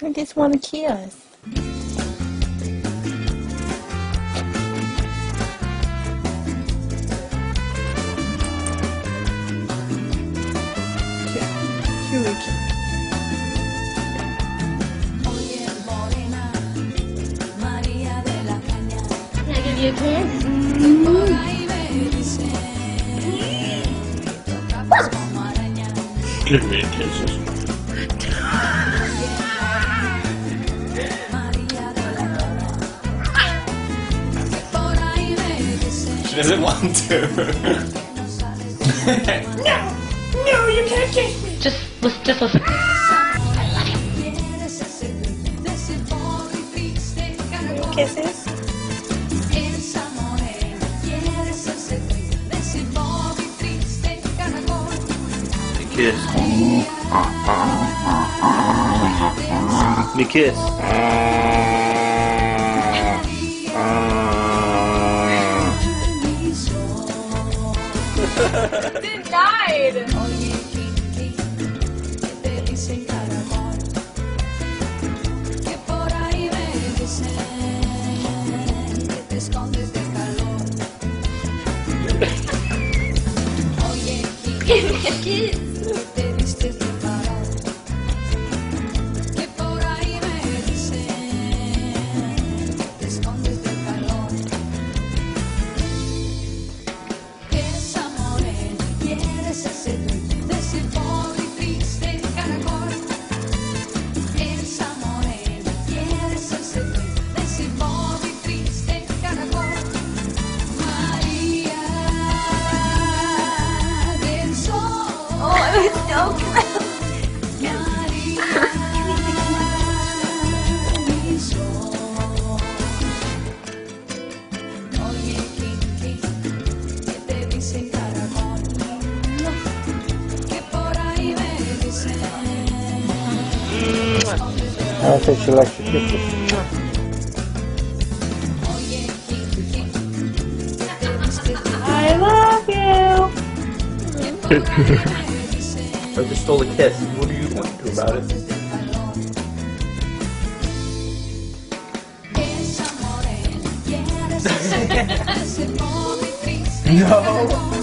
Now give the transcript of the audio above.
I just want a kiss. Can I give you a kiss? Give me kisses. She doesn't want to. No, you can't kiss me. Just listen. Kisses? Kiss. Me kiss. It died. Give me a kiss. Oh, it's so close. I don't think she likes your kisses. I love you. I just stole a kiss. What do you want to do about it? No.